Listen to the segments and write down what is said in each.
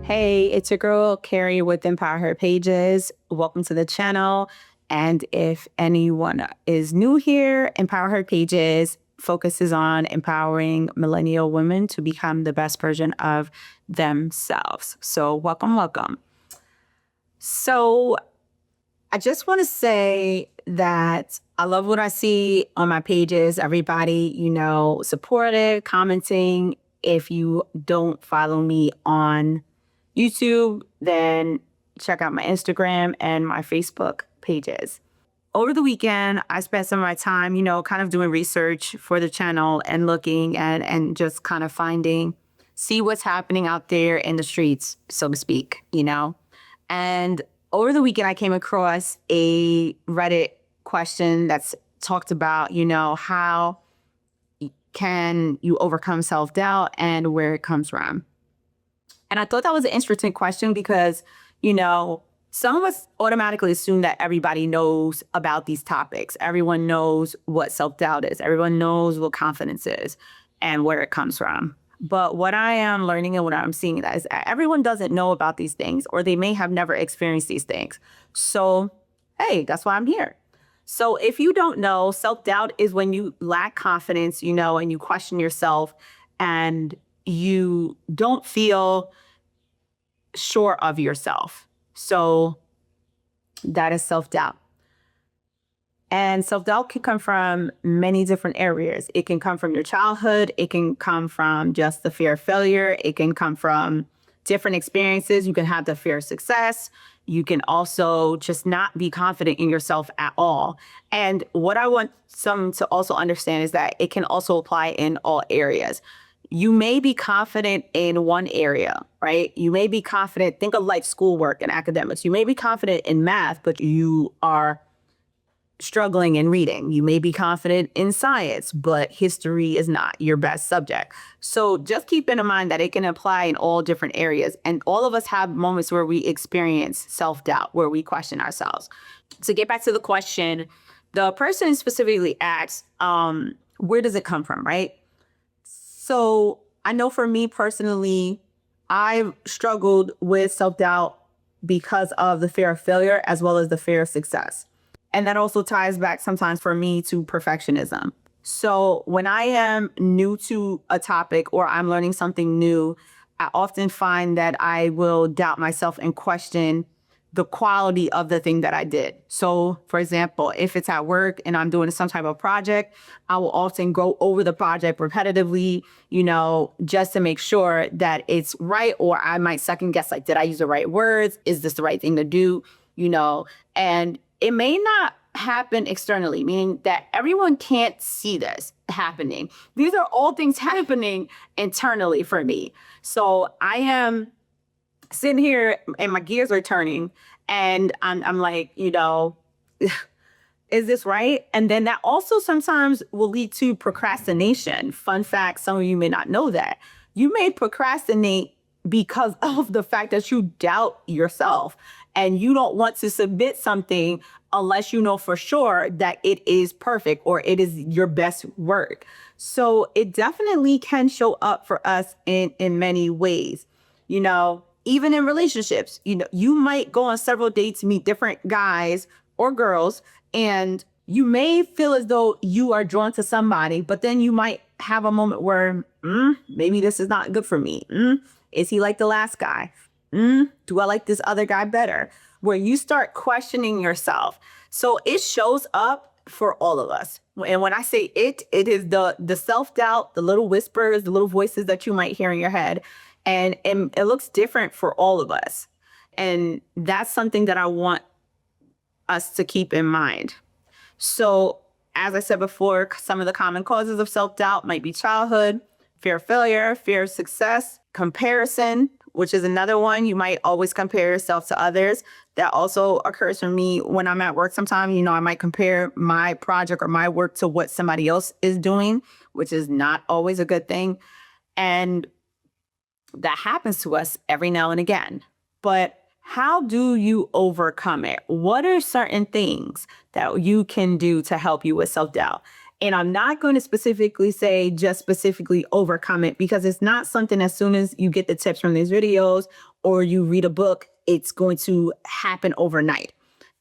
Hey, it's your girl Carrie with Empower Her Pages. Welcome to the channel. And if anyone is new here, Empower Her Pages focuses on empowering millennial women to become the best version of themselves. So welcome, welcome. So I just want to say that I love what I see on my pages. Everybody, supportive, commenting. If you don't follow me on YouTube, then check out my Instagram and my Facebook pages. Over the weekend, I spent some of my time, kind of doing research for the channel and looking and just kind of see what's happening out there in the streets, so to speak. And over the weekend, I came across a Reddit question that's talked about, how can you overcome self-doubt and where it comes from. And I thought that was an interesting question because, some of us automatically assume that everybody knows about these topics. Everyone knows what self-doubt is. Everyone knows what confidence is and where it comes from. But what I am learning and what I'm seeing is that everyone doesn't know about these things, or they may have never experienced these things. So, hey, that's why I'm here. So if you don't know, self-doubt is when you lack confidence, and you question yourself and you don't feel sure of yourself. So that is self-doubt. And self-doubt can come from many different areas. It can come from your childhood. It can come from just the fear of failure. It can come from different experiences. You can have the fear of success. You can also just not be confident in yourself at all. And what I want some to also understand is that it can also apply in all areas. You may be confident in one area, right? You may be confident, think of like schoolwork and academics. You may be confident in math, but you are struggling in reading. You may be confident in science, but history is not your best subject. So just keep in mind that it can apply in all different areas. And all of us have moments where we experience self-doubt, where we question ourselves. To get back to the question, the person specifically asks, where does it come from, right? So I know for me personally, I've struggled with self-doubt because of the fear of failure as well as the fear of success. And that also ties back sometimes for me to perfectionism. So when I am new to a topic or I'm learning something new, I often find that I will doubt myself and question the quality of the thing that I did. So for example, if it's at work and I'm doing some type of project, I will often go over the project repetitively, just to make sure that it's right. Or I might second guess, like, did I use the right words? Is this the right thing to do? And it may not happen externally, meaning that everyone can't see this happening. These are all things happening internally for me. So I am sitting here and my gears are turning and I'm like, is this right? And then that also sometimes will lead to procrastination. Fun fact, some of you may not know that. You may procrastinate because of the fact that you doubt yourself and you don't want to submit something unless you know for sure that it is perfect or it is your best work. So it definitely can show up for us in many ways. Even in relationships, you might go on several dates, meet different guys or girls, and you may feel as though you are drawn to somebody, but then you might have a moment where maybe this is not good for me. Is he like the last guy? Do I like this other guy better? Where you start questioning yourself. So it shows up for all of us. And when I say it is the self-doubt, the little whispers, the little voices that you might hear in your head. And it looks different for all of us. And that's something that I want us to keep in mind. So as I said before, some of the common causes of self-doubt might be childhood, fear of failure, fear of success, comparison, which is another one. You might always compare yourself to others. That also occurs for me when I'm at work sometimes. I might compare my project or my work to what somebody else is doing, which is not always a good thing. And that happens to us every now and again. But how do you overcome it? What are certain things that you can do to help you with self-doubt? And I'm not going to specifically say just specifically overcome it, because it's not something as soon as you get the tips from these videos or you read a book, it's going to happen overnight.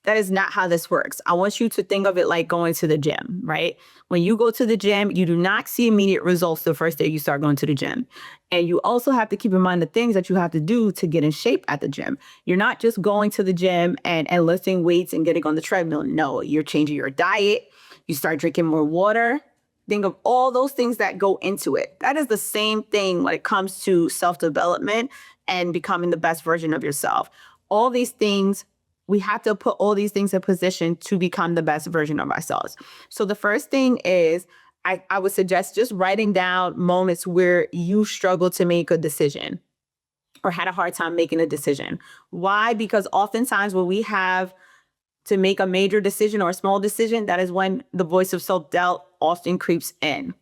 That is not how this works. I want you to think of it like going to the gym, right? When you go to the gym, you do not see immediate results the first day you start going to the gym. And you also have to keep in mind the things that you have to do to get in shape at the gym. You're not just going to the gym and lifting weights and getting on the treadmill. No, you're changing your diet. You start drinking more water. Think of all those things that go into it. That is the same thing when it comes to self-development and becoming the best version of yourself. All these things, we have to put all these things in position to become the best version of ourselves. So the first thing is, I would suggest just writing down moments where you struggled to make a decision or had a hard time making a decision. Why? Because oftentimes when we have to make a major decision or a small decision, that is when the voice of self-doubt often creeps in.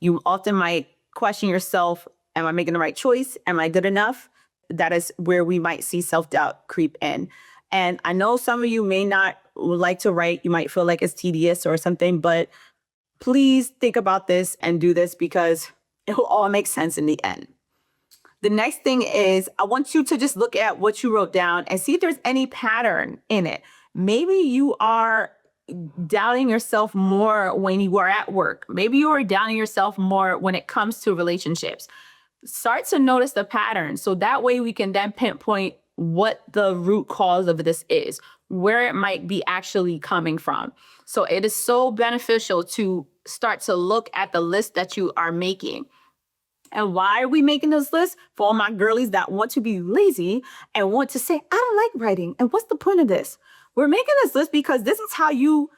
You often might question yourself, am I making the right choice? Am I good enough? That is where we might see self-doubt creep in. And I know some of you may not like to write. You might feel like it's tedious or something, but please think about this and do this, because it will all make sense in the end. The next thing is, I want you to just look at what you wrote down and see if there's any pattern in it. Maybe you are doubting yourself more when you are at work. Maybe you are doubting yourself more when it comes to relationships. Start to notice the pattern, so that way we can then pinpoint what the root cause of this is, where it might be actually coming from. So it is so beneficial to start to look at the list that you are making. And why are we making this list? For all my girlies that want to be lazy and want to say, I don't like writing, and what's the point of this? We're making this list because this is how you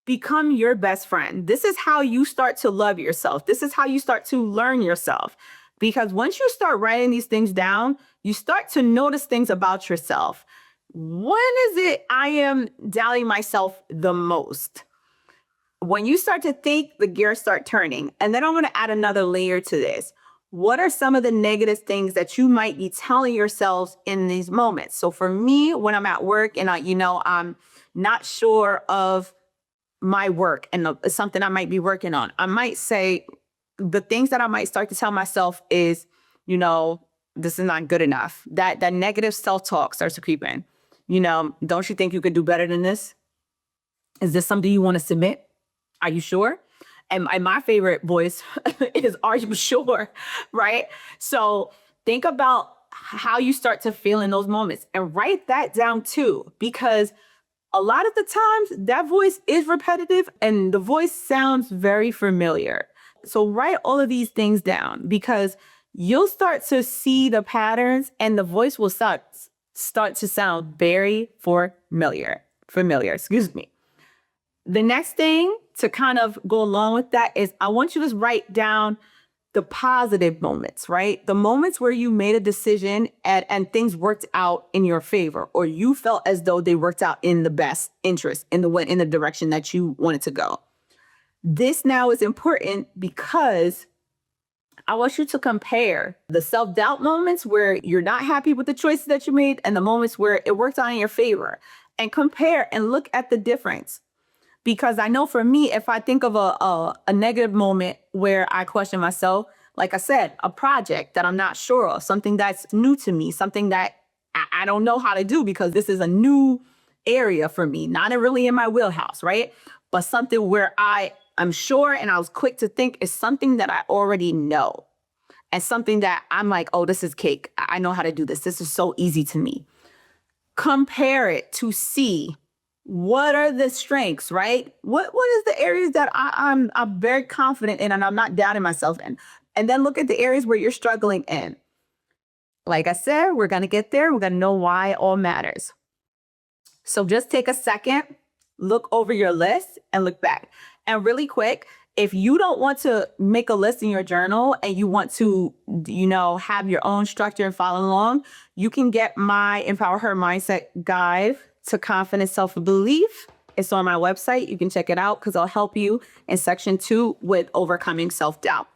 become your best friend. This is how you start to love yourself. This is how you start to learn yourself. Because once you start writing these things down, you start to notice things about yourself. When is it I am doubting myself the most? When you start to think, the gears start turning. And then I'm going to add another layer to this. What are some of the negative things that you might be telling yourselves in these moments? So for me, when I'm at work and I'm not sure of my work and it's something I might be working on, I might say the things that I might start to tell myself is, this is not good enough. That negative self-talk starts to creep in. Don't you think you could do better than this? Is this something you want to submit? Are you sure? And my favorite voice is, are you sure? Right? So think about how you start to feel in those moments and write that down too, because a lot of the times that voice is repetitive and the voice sounds very familiar. So write all of these things down, because you'll start to see the patterns and the voice will start to sound very familiar. Excuse me. The next thing to kind of go along with that is, I want you to write down the positive moments, right? The moments where you made a decision and things worked out in your favor, or you felt as though they worked out in the best interest, in the direction that you wanted to go. This now is important because I want you to compare the self-doubt moments where you're not happy with the choices that you made and the moments where it worked out in your favor, and compare and look at the difference. Because I know for me, if I think of a negative moment where I question myself, like I said, a project that I'm not sure of, something that's new to me, something that I don't know how to do because this is a new area for me, not really in my wheelhouse, right? But something where I'm sure and I was quick to think is something that I already know, and something that I'm like, oh, this is cake. I know how to do this. This is so easy to me. Compare it to see what are the strengths, right? What is the areas that I'm very confident in and I'm not doubting myself in? And then look at the areas where you're struggling in. Like I said, we're going to get there. We're going to know why it all matters. So just take a second, look over your list and look back. And really quick, if you don't want to make a list in your journal and you want to, have your own structure and follow along, you can get my Empower Her Mindset Guide to Confidence, Self-Belief. It's on my website. You can check it out because I'll help you in section 2 with overcoming self-doubt.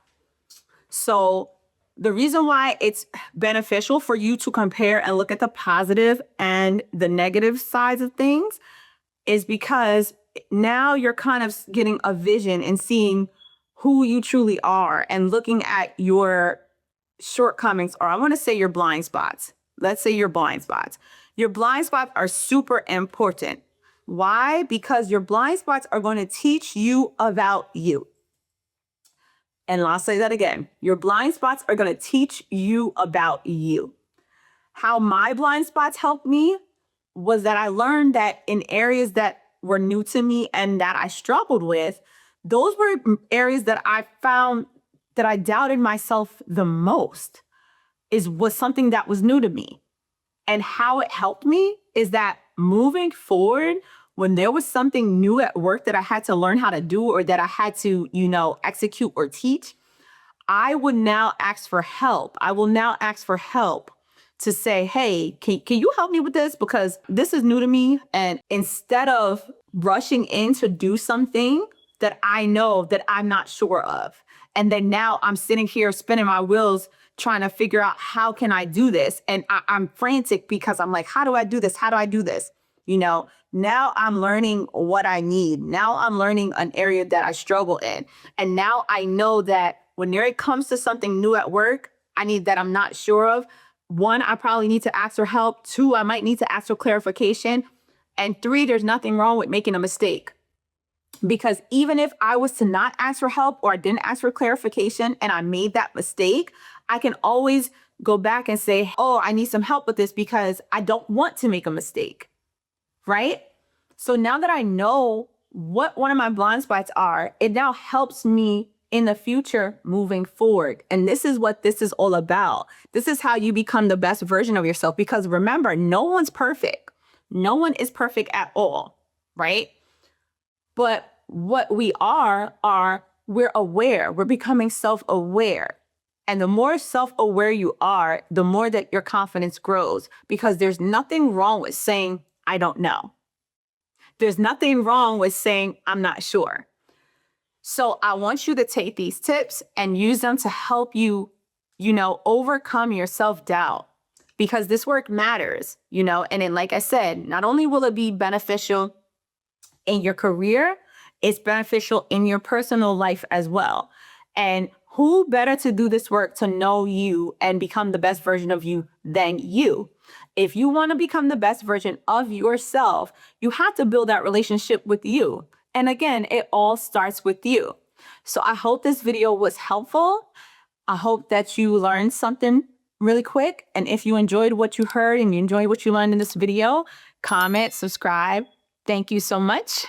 So the reason why it's beneficial for you to compare and look at the positive and the negative sides of things is because now you're kind of getting a vision and seeing who you truly are and looking at your shortcomings, or I want to say your blind spots. Let's say your blind spots. Your blind spots are super important. Why? Because your blind spots are going to teach you about you. And I'll say that again. Your blind spots are going to teach you about you. How my blind spots helped me was that I learned that in areas that were new to me and that I struggled with, those were areas that I found that I doubted myself the most, was something that was new to me. And how it helped me is that moving forward, when there was something new at work that I had to learn how to do or that I had to, execute or teach, I would now ask for help. I will now ask for help to say, hey, can you help me with this? Because this is new to me. And instead of rushing in to do something that I know that I'm not sure of, and then now I'm sitting here spinning my wheels trying to figure out how can I do this? And I'm frantic because I'm like, how do I do this? How do I do this? Now I'm learning what I need. Now I'm learning an area that I struggle in. And now I know that when it comes to something new at work, that I'm not sure of, one, I probably need to ask for help. Two, I might need to ask for clarification. And three, there's nothing wrong with making a mistake. Because even if I was to not ask for help or I didn't ask for clarification and I made that mistake, I can always go back and say, oh, I need some help with this because I don't want to make a mistake, right? So now that I know what one of my blind spots are, it now helps me in the future moving forward. And this is what this is all about. This is how you become the best version of yourself. Because remember, no one's perfect. No one is perfect at all, right? But what we are we're aware. We're becoming self-aware. And the more self-aware you are, the more that your confidence grows, because there's nothing wrong with saying, I don't know. There's nothing wrong with saying, I'm not sure. So I want you to take these tips and use them to help you, overcome your self-doubt, because this work matters, and then, like I said, not only will it be beneficial in your career, it's beneficial in your personal life as well. And who better to do this work to know you and become the best version of you than you? If you want to become the best version of yourself, you have to build that relationship with you. And again, it all starts with you. So I hope this video was helpful. I hope that you learned something really quick. And if you enjoyed what you heard and you enjoyed what you learned in this video, comment, subscribe. Thank you so much.